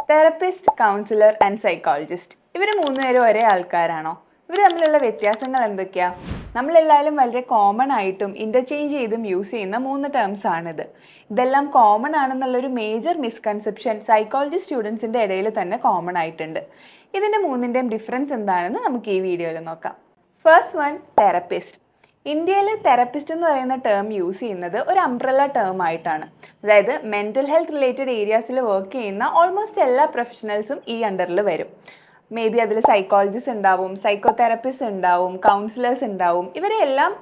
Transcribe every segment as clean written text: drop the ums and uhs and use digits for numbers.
Therapist, councillor and psychologist ഇവർ മൂന്നുപേരും ഒരേ ആൾക്കാരാണോ? ഇവർ തമ്മിലുള്ള വ്യത്യാസങ്ങൾ എന്തൊക്കെയാണ്? നമ്മളെല്ലാവരും വളരെ കോമൺ ആയിട്ടും ഇൻ്റർചേഞ്ച് ചെയ്തും യൂസ് ചെയ്യുന്ന 3 ടേംസ് ആണിത്. ഇതെല്ലാം കോമൺ ആണെന്നുള്ളൊരു മേജർ മിസ്കൺസെപ്ഷൻ സൈക്കോളജി സ്റ്റുഡൻസിൻ്റെ ഇടയിൽ തന്നെ കോമൺ ആയിട്ടുണ്ട്. ഇതിൻ്റെ മൂന്നിൻ്റെയും ഡിഫറൻസ് എന്താണെന്ന് നമുക്ക് ഈ വീഡിയോയിൽ നോക്കാം. First one, therapist. ഇന്ത്യയിൽ തെറപ്പിസ്റ്റ് എന്ന് പറയുന്ന ടേം യൂസ് ചെയ്യുന്നത് ഒരു അംബ്രല്ല ടേം ആയിട്ടാണ്. അതായത് മെൻ്റൽ ഹെൽത്ത് റിലേറ്റഡ് ഏരിയാസിൽ വർക്ക് ചെയ്യുന്ന ഓൾമോസ്റ്റ് എല്ലാ പ്രൊഫഷണൽസും ഈ അണ്ടറിൽ വരും. മേ ബി അതിൽ സൈക്കോളജിസ്റ്റ് ഉണ്ടാവും, സൈക്കോ തെറപ്പിസ്റ്റ് ഉണ്ടാവും, കൗൺസിലേഴ്സ് ഉണ്ടാവും. ഇവരെല്ലാം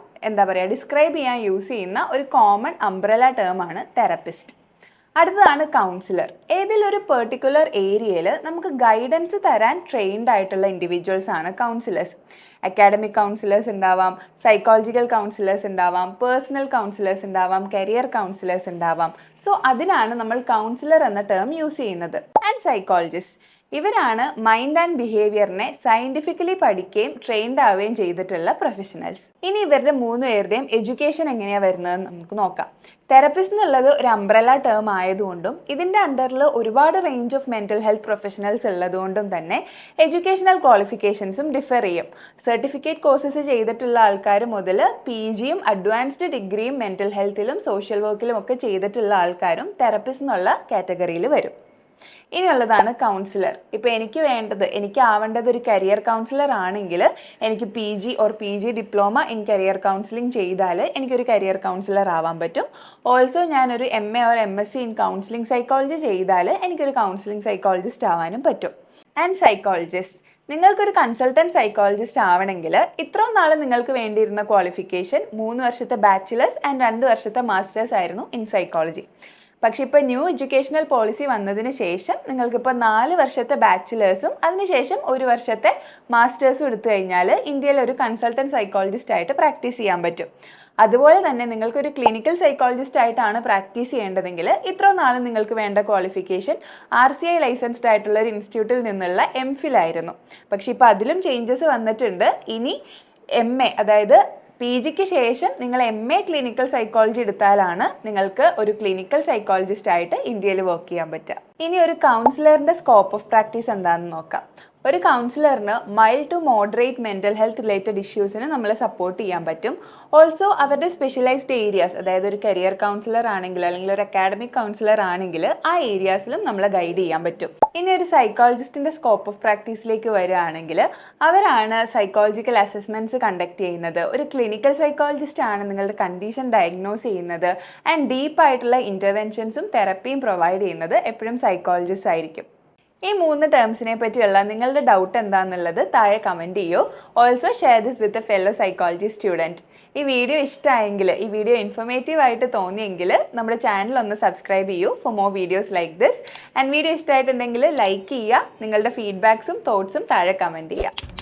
ഡിസ്ക്രൈബ് ചെയ്യാൻ യൂസ് ചെയ്യുന്ന ഒരു കോമൺ അംബ്രല്ല ടേമാണ് തെറപ്പിസ്റ്റ്. അടുത്തതാണ് കൗൺസിലർ. ഏതെങ്കിലും പെർട്ടിക്കുലർ ഏരിയയിൽ നമുക്ക് ഗൈഡൻസ് തരാൻ ട്രെയിൻഡ് ആയിട്ടുള്ള ഇൻഡിവിജ്വൽസ് ആണ് കൗൺസിലേഴ്സ്. അക്കാഡമിക് കൗൺസിലേഴ്സ് ഉണ്ടാവാം, സൈക്കോളജിക്കൽ കൗൺസിലേഴ്സ് ഉണ്ടാവാം, പേഴ്സണൽ കൗൺസിലേഴ്സ് ഉണ്ടാവാം, കരിയർ കൗൺസിലേഴ്സ് ഉണ്ടാവാം. സോ അതിനാണ് നമ്മൾ കൗൺസിലർ എന്ന ടേം യൂസ് ചെയ്യുന്നത്. ആൻഡ് സൈക്കോളജിസ്റ്റ്, ഇവരാണ് മൈൻഡ് ആൻഡ് ബിഹേവിയറിനെ സയൻറ്റിഫിക്കലി പഠിക്കുകയും ട്രെയിൻഡ് ആവുകയും ചെയ്തിട്ടുള്ള പ്രൊഫഷണൽസ്. ഇനി ഇവരുടെ 3 പേരുടെയും എഡ്യൂക്കേഷൻ എങ്ങനെയാണ് വരുന്നതെന്ന് നമുക്ക് നോക്കാം. തെറപ്പിസ്റ്റ് എന്നുള്ളത് ഒരു അംബ്രല്ല ടേം ആയതുകൊണ്ടും ഇതിൻ്റെ അണ്ടറിൽ ഒരുപാട് range of mental health professionals ഉള്ളതുകൊണ്ടും തന്നെ എഡ്യൂക്കേഷണൽ ക്വാളിഫിക്കേഷൻസും ഡിഫർ ചെയ്യും. സർട്ടിഫിക്കറ്റ് കോഴ്സസ് ചെയ്തിട്ടുള്ള ആൾക്കാർ മുതൽ PGയും അഡ്വാൻസ്ഡ് ഡിഗ്രിയും മെൻ്റൽ ഹെൽത്തിലും സോഷ്യൽ വർക്കിലും ഒക്കെ ചെയ്തിട്ടുള്ള ആൾക്കാരും തെറപ്പിസ്റ്റ് എന്നുള്ള കാറ്റഗറിയിൽ വരും. ഇനിയുള്ളതാണ് കൗൺസിലർ. ഇപ്പോൾ എനിക്ക് ആവേണ്ടത് ഒരു കരിയർ കൗൺസിലർ ആണെങ്കിൽ എനിക്ക് PG diploma in career counselling ചെയ്താൽ എനിക്കൊരു കരിയർ കൗൺസിലർ ആവാൻ പറ്റും. ഓൾസോ ഞാനൊരു MA or MSc in counselling psychology ചെയ്താൽ എനിക്കൊരു കൗൺസിലിംഗ് സൈക്കോളജിസ്റ്റ് ആവാനും പറ്റും. ആൻഡ് സൈക്കോളജിസ്റ്റ്, നിങ്ങൾക്കൊരു കൺസൾട്ടൻറ്റ് സൈക്കോളജിസ്റ്റ് ആവണമെങ്കിൽ ഇത്രയും നാൾ നിങ്ങൾക്ക് വേണ്ടിയിരുന്ന ക്വാളിഫിക്കേഷൻ 3 വർഷത്തെ ബാച്ചിലേഴ്സ് ആൻഡ് 2 വർഷത്തെ മാസ്റ്റേഴ്സ് ആയിരുന്നു ഇൻ സൈക്കോളജി. പക്ഷേ ഇപ്പോൾ ന്യൂ എഡ്യൂക്കേഷണൽ പോളിസി വന്നതിന് ശേഷം നിങ്ങൾക്കിപ്പോൾ 4 വർഷത്തെ ബാച്ചിലേഴ്സും അതിനുശേഷം 1 വർഷത്തെ മാസ്റ്റേഴ്സും എടുത്തു കഴിഞ്ഞാൽ ഇന്ത്യയിൽ ഒരു കൺസൾട്ടൻറ്റ് സൈക്കോളജിസ്റ്റ് ആയിട്ട് പ്രാക്ടീസ് ചെയ്യാൻ പറ്റും. അതുപോലെ തന്നെ നിങ്ങൾക്കൊരു ക്ലിനിക്കൽ സൈക്കോളജിസ്റ്റ് ആയിട്ടാണ് പ്രാക്ടീസ് ചെയ്യേണ്ടതെങ്കിൽ ഇത്രയും നാളും നിങ്ങൾക്ക് വേണ്ട ക്വാളിഫിക്കേഷൻ RCI ലൈസൻസ്ഡ് ആയിട്ടുള്ള ഒരു ഇൻസ്റ്റിറ്റ്യൂട്ടിൽ നിന്നുള്ള MPhil ആയിരുന്നു. പക്ഷേ ഇപ്പോൾ അതിലും ചേഞ്ചസ് വന്നിട്ടുണ്ട്. ഇനി MA, അതായത് PGക്ക് ശേഷം നിങ്ങൾ MA ക്ലിനിക്കൽ സൈക്കോളജി എടുത്താലാണ് നിങ്ങൾക്ക് ഒരു ക്ലിനിക്കൽ സൈക്കോളജിസ്റ്റ് ആയിട്ട് ഇന്ത്യയിൽ വർക്ക് ചെയ്യാൻ പറ്റുക. ഇനി ഒരു കൗൺസിലറിൻ്റെ സ്കോപ്പ് ഓഫ് പ്രാക്ടീസ് എന്താണെന്ന് നോക്കാം. ഒരു കൗൺസിലറിന് mild to moderate mental health related ഇഷ്യൂസിന് നമ്മളെ സപ്പോർട്ട് ചെയ്യാൻ പറ്റും. ഓൾസോ അവരുടെ സ്പെഷ്യലൈസ്ഡ് ഏരിയാസ്, അതായത് ഒരു കരിയർ കൗൺസിലർ ആണെങ്കിൽ അല്ലെങ്കിൽ ഒരു അക്കാഡമിക് കൗൺസിലർ ആണെങ്കിൽ ആ ഏരിയാസിലും നമ്മളെ ഗൈഡ് ചെയ്യാൻ പറ്റും. ഇനി ഒരു സൈക്കോളജിസ്റ്റിൻ്റെ സ്കോപ്പ് ഓഫ് പ്രാക്ടീസിലേക്ക് വരികയാണെങ്കിൽ അവരാണ് സൈക്കോളജിക്കൽ അസസ്മെൻറ്റ്സ് കണ്ടക്ട് ചെയ്യുന്നത്. ഒരു ക്ലിനിക്കൽ സൈക്കോളജിസ്റ്റ് ആണ് നിങ്ങളുടെ കണ്ടീഷൻ ഡയഗ്നോസ് ചെയ്യുന്നത്. ആൻഡ് ഡീപ്പായിട്ടുള്ള ഇൻ്റർവെൻഷൻസും തെറപ്പിയും പ്രൊവൈഡ് ചെയ്യുന്നത് എപ്പോഴും സൈക്കോളജിസ്റ്റ് ആയിരിക്കും. ഈ 3 ടേംസിനെ പറ്റിയുള്ള നിങ്ങളുടെ ഡൗട്ട് എന്താണെന്നുള്ളത് താഴെ കമൻറ്റ് ചെയ്യൂ. Also share this with a fellow psychology student. ഈ വീഡിയോ ഇഷ്ടമായെങ്കിൽ, ഈ വീഡിയോ ഇൻഫോർമേറ്റീവ് ആയിട്ട് തോന്നിയെങ്കിൽ നമ്മുടെ ചാനൽ ഒന്ന് സബ്സ്ക്രൈബ് ചെയ്യൂ for more videos like this. And video ഇഷ്ടമായിട്ടുണ്ടെങ്കിൽ ലൈക്ക് ചെയ്യുക. നിങ്ങളുടെ ഫീഡ്ബാക്സും തോട്ട്സും താഴെ കമൻറ്റ് ചെയ്യുക.